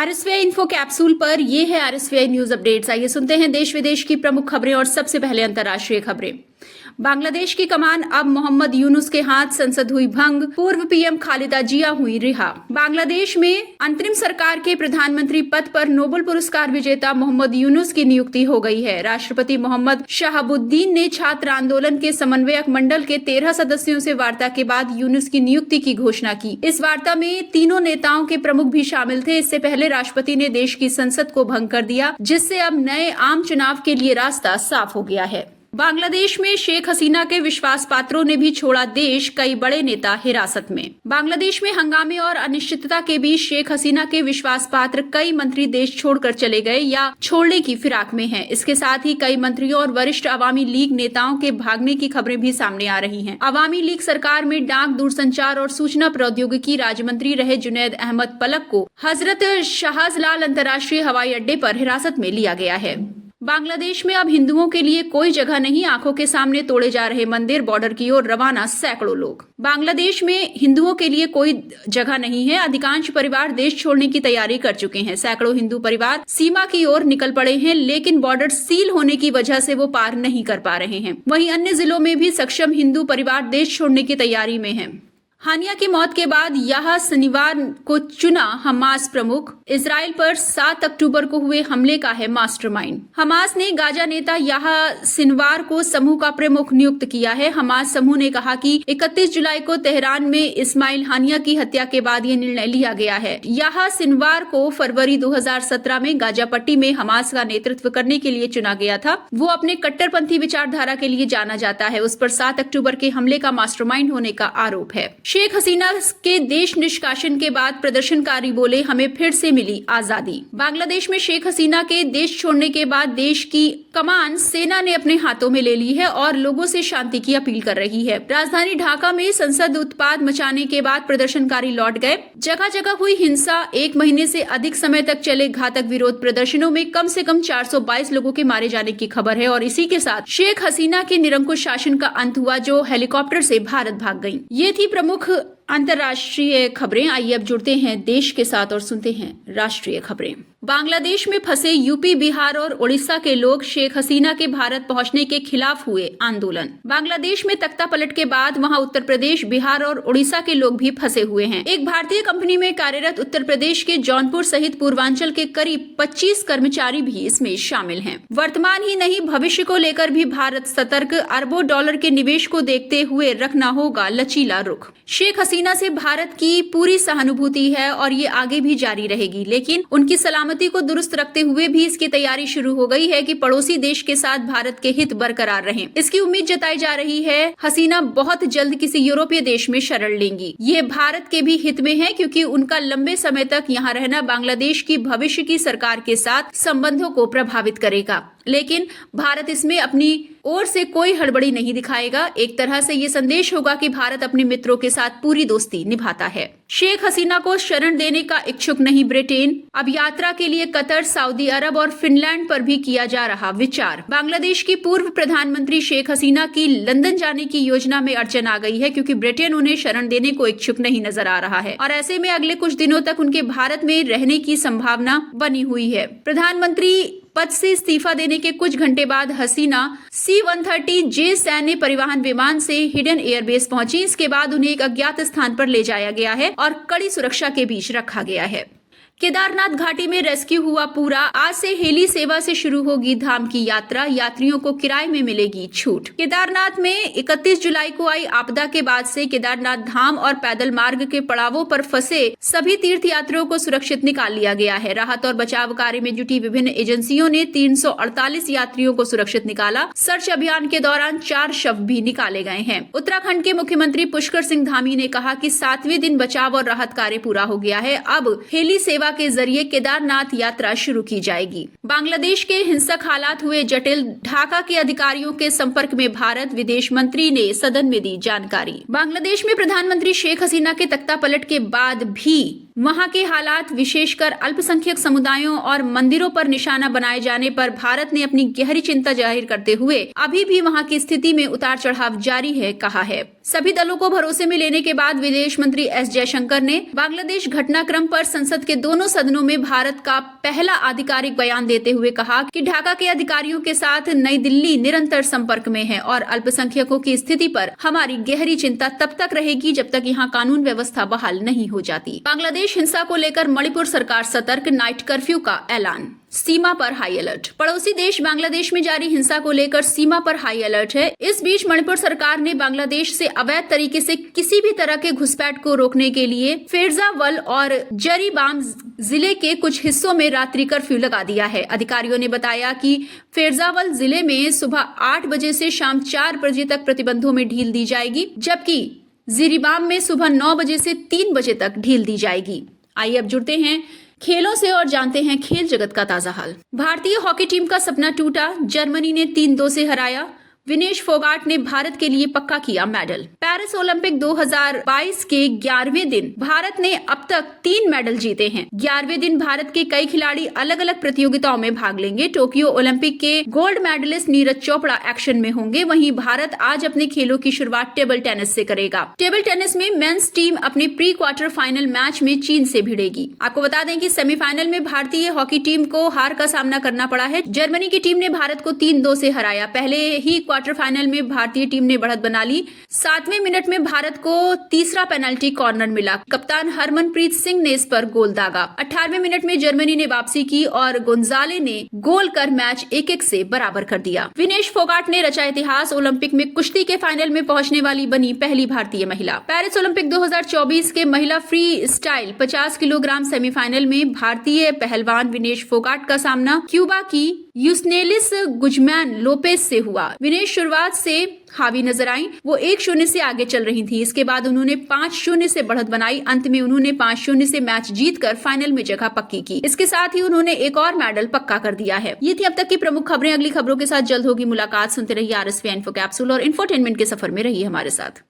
आरएसवीआई info capsule पर ये है आरएसवीआई न्यूज अपडेट्स। आइए सुनते हैं देश विदेश की प्रमुख खबरें और सबसे पहले अंतर्राष्ट्रीय खबरें। बांग्लादेश की कमान अब मोहम्मद यूनुस के हाथ, संसद हुई भंग, पूर्व पीएम खालिदा जिया हुई रिहा। बांग्लादेश में अंतरिम सरकार के प्रधानमंत्री पद पर नोबेल पुरस्कार विजेता मोहम्मद यूनुस की नियुक्ति हो गई है। राष्ट्रपति मोहम्मद शहाबुद्दीन ने छात्र आंदोलन के समन्वयक मंडल के 13 सदस्यों से वार्ता के बाद यूनुस की नियुक्ति की घोषणा की। इस वार्ता में तीनों नेताओं के प्रमुख भी शामिल थे। इससे पहले राष्ट्रपति ने देश की संसद को भंग कर दिया, जिससे अब नए आम चुनाव के लिए रास्ता साफ हो गया है। बांग्लादेश में शेख हसीना के विश्वास पात्रों ने भी छोड़ा देश, कई बड़े नेता हिरासत में। बांग्लादेश में हंगामे और अनिश्चितता के बीच शेख हसीना के विश्वास पात्र कई मंत्री देश छोड़कर चले गए या छोड़ने की फिराक में हैं। इसके साथ ही कई मंत्रियों और वरिष्ठ अवामी लीग नेताओं के भागने की खबरें भी सामने आ रही हैं। अवामी लीग सरकार में डाक, दूरसंचार और सूचना प्रौद्योगिकी राज्य मंत्री रहे जुनैद अहमद पलक को हजरत शाहजलाल अंतर्राष्ट्रीय हवाई अड्डे पर हिरासत में लिया गया है। बांग्लादेश में अब हिंदुओं के लिए कोई जगह नहीं, आंखों के सामने तोड़े जा रहे मंदिर, बॉर्डर की ओर रवाना सैकड़ों लोग। बांग्लादेश में हिंदुओं के लिए कोई जगह नहीं है। अधिकांश परिवार देश छोड़ने की तैयारी कर चुके हैं। सैकड़ों हिंदू परिवार सीमा की ओर निकल पड़े हैं, लेकिन बॉर्डर सील होने की वजह से वो पार नहीं कर पा रहे हैं। वहीं अन्य जिलों में भी सक्षम हिंदू परिवार देश छोड़ने की तैयारी में हैं। हानिया की मौत के बाद यह शनिवार को चुना हमास प्रमुख, इजराइल पर 7 अक्टूबर को हुए हमले का है मास्टरमाइंड। हमास ने गाजा नेता यह शनिवार को समूह का प्रमुख नियुक्त किया है। हमास समूह ने कहा कि 31 जुलाई को तेहरान में इस्माइल हानिया की हत्या के बाद ये निर्णय लिया गया है। यह शनिवार को फरवरी 2017 में गाजा पट्टी में हमास का नेतृत्व करने के लिए चुना गया था। वो अपने कट्टरपंथी विचारधारा के लिए जाना जाता है। उस पर 7 अक्टूबर के हमले का मास्टरमाइंड होने का आरोप है। शेख हसीना के देश निष्कासन के बाद प्रदर्शनकारी बोले, हमें फिर से मिली आजादी। बांग्लादेश में शेख हसीना के देश छोड़ने के बाद देश की कमान सेना ने अपने हाथों में ले ली है और लोगों से शांति की अपील कर रही है। राजधानी ढाका में संसद उत्पाद मचाने के बाद प्रदर्शनकारी लौट गए। जगह जगह हुई हिंसा। 1 महीने से अधिक समय तक चले घातक विरोध प्रदर्शनों में कम से कम 422 लोगों के मारे जाने की खबर है और इसी के साथ शेख हसीना के निरंकुश शासन का अंत हुआ, जो हेलीकॉप्टर से भारत भाग गयी। ये थी प्रमुख अंतर्राष्ट्रीय खबरें। आइए अब जुड़ते हैं देश के साथ और सुनते हैं राष्ट्रीय खबरें। बांग्लादेश में फंसे यूपी, बिहार और उड़ीसा के लोग शेख हसीना के भारत पहुंचने के खिलाफ हुए आंदोलन। बांग्लादेश में तख्ता पलट के बाद वहां उत्तर प्रदेश, बिहार और उड़ीसा के लोग भी फंसे हुए हैं। एक भारतीय कंपनी में कार्यरत उत्तर प्रदेश के जौनपुर सहित पूर्वांचल के करीब 25 कर्मचारी भी इसमें शामिल हैं। वर्तमान ही नहीं, भविष्य को लेकर भी भारत सतर्क। अरबों डॉलर के निवेश को देखते हुए रखना होगा लचीला रुख। शेख हसीना से भारत की पूरी सहानुभूति है और ये आगे भी जारी रहेगी, लेकिन उनकी सलामती को दुरुस्त रखते हुए भी इसकी तैयारी शुरू हो गई है कि पड़ोसी देश के साथ भारत के हित बरकरार रहें। इसकी उम्मीद जताई जा रही है हसीना बहुत जल्द किसी यूरोपीय देश में शरण लेंगी। ये भारत के भी हित में है, क्योंकि उनका लंबे समय तक यहाँ रहना बांग्लादेश की भविष्य की सरकार के साथ संबंधों को प्रभावित करेगा। लेकिन भारत इसमें अपनी ओर से कोई हड़बड़ी नहीं दिखाएगा। एक तरह से ये संदेश होगा कि भारत अपने मित्रों के साथ पूरी दोस्ती निभाता है। शेख हसीना को शरण देने का इच्छुक नहीं ब्रिटेन। अब यात्रा के लिए कतर, सऊदी अरब और फिनलैंड पर भी किया जा रहा विचार। बांग्लादेश की पूर्व प्रधानमंत्री शेख हसीना की लंदन जाने की योजना में अड़चन आ गई है, क्योंकि ब्रिटेन उन्हें शरण देने को इच्छुक नहीं नजर आ रहा है और ऐसे में अगले कुछ दिनों तक उनके भारत में रहने की संभावना बनी हुई है। प्रधानमंत्री पद से इस्तीफा देने के कुछ घंटे बाद हसीना C-130J सैन्य परिवहन विमान से हिडन एयरबेस पहुंची। इसके बाद उन्हें एक अज्ञात स्थान पर ले जाया गया है और कड़ी सुरक्षा के बीच रखा गया है। केदारनाथ घाटी में रेस्क्यू हुआ पूरा। आज से हेली सेवा से शुरू होगी धाम की यात्रा। यात्रियों को किराए में मिलेगी छूट। केदारनाथ में 31 जुलाई को आई आपदा के बाद से केदारनाथ धाम और पैदल मार्ग के पड़ावों पर फंसे सभी तीर्थ यात्रियों को सुरक्षित निकाल लिया गया है। राहत और बचाव कार्य में जुटी विभिन्न एजेंसियों ने 348 यात्रियों को सुरक्षित निकाला। सर्च अभियान के दौरान 4 शव भी निकाले गए हैं। उत्तराखंड के मुख्यमंत्री पुष्कर सिंह धामी ने कहा कि 7वें दिन बचाव और राहत कार्य पूरा हो गया है। अब हेली सेवा के जरिए केदारनाथ यात्रा शुरू की जाएगी। बांग्लादेश के हिंसक हालात हुए जटिल। ढाका के अधिकारियों के संपर्क में भारत, विदेश मंत्री ने सदन में दी जानकारी। बांग्लादेश में प्रधानमंत्री शेख हसीना के तख्ता पलट के बाद भी वहां के हालात, विशेषकर अल्पसंख्यक समुदायों और मंदिरों पर निशाना बनाए जाने पर भारत ने अपनी गहरी चिंता जाहिर करते हुए अभी भी वहां की स्थिति में उतार चढ़ाव जारी है कहा है। सभी दलों को भरोसे में लेने के बाद विदेश मंत्री एस जयशंकर ने बांग्लादेश घटनाक्रम पर संसद के दोनों सदनों में भारत का पहला आधिकारिक बयान देते हुए कहा कि ढाका के अधिकारियों के साथ नई दिल्ली निरंतर संपर्क में है और अल्पसंख्यकों की स्थिति पर हमारी गहरी चिंता तब तक रहेगी जब तक यहाँ कानून व्यवस्था बहाल नहीं हो जाती। बांग्लादेश हिंसा को लेकर मणिपुर सरकार सतर्क, नाइट कर्फ्यू का ऐलान। सीमा पर हाई अलर्ट। पड़ोसी देश बांग्लादेश में जारी हिंसा को लेकर सीमा पर हाई अलर्ट है। इस बीच मणिपुर सरकार ने बांग्लादेश से अवैध तरीके से किसी भी तरह के घुसपैठ को रोकने के लिए फेरजावल और जरीबाम जिले के कुछ हिस्सों में रात्रि कर्फ्यू लगा दिया है। अधिकारियों ने बताया कि फेरजावल जिले में सुबह 8 बजे से शाम 4 बजे तक प्रतिबंधों में ढील दी जाएगी, जबकि जिरीबाम में सुबह 9 बजे से 3 बजे तक ढील दी जाएगी। आइए अब जुड़ते हैं खेलों से और जानते हैं खेल जगत का ताजा हाल। भारतीय हॉकी टीम का सपना टूटा, जर्मनी ने 3-2 से हराया। विनेश फोगाट ने भारत के लिए पक्का किया मेडल। पेरिस ओलंपिक 2022 के 11वें दिन भारत ने अब तक 3 मेडल जीते हैं। 11वें दिन भारत के कई खिलाड़ी अलग अलग प्रतियोगिताओं में भाग लेंगे। टोक्यो ओलंपिक के gold medalist Neeraj Chopra action में होंगे। वहीं भारत आज अपने खेलों की शुरुआत टेबल टेनिस से करेगा। टेबल टेनिस में मेंस टीम अपने प्री क्वार्टर फाइनल मैच में चीन से भिड़ेगी। आपको बता दें कि सेमीफाइनल में भारतीय हॉकी टीम को हार का सामना करना पड़ा है। जर्मनी की टीम ने भारत को 3-2 से हराया। पहले ही क्वार्टर फाइनल में भारतीय टीम ने बढ़त बना ली। 7वें मिनट में भारत को तीसरा पेनल्टी कॉर्नर मिला। कप्तान हरमनप्रीत सिंह ने इस पर गोल दागा। 18वें मिनट में जर्मनी ने वापसी की और गोंजाले ने गोल कर मैच 1-1 से बराबर कर दिया। विनेश फोगाट ने रचा इतिहास। ओलंपिक में कुश्ती के फाइनल में पहुंचने वाली बनी पहली भारतीय महिला। पेरिस ओलंपिक 2024 के महिला फ्री स्टाइल 50 किलोग्राम सेमीफाइनल में भारतीय पहलवान विनेश फोगाट का सामना क्यूबा की यूस्नेलिस गुजमैन लोपेज से हुआ। विनेश शुरुआत से हावी नजर आई। वो 1-0 से आगे चल रही थी। इसके बाद उन्होंने 5-0 से बढ़त बनाई। अंत में उन्होंने 5-0 से मैच जीतकर फाइनल में जगह पक्की की। इसके साथ ही उन्होंने एक और मेडल पक्का कर दिया है। ये थी अब तक की प्रमुख खबरें। अगली खबरों के साथ जल्द होगी मुलाकात। सुनते रहिए RSV इन्फो कैप्सूल और इंफोटेनमेंट के सफर में रहिए हमारे साथ।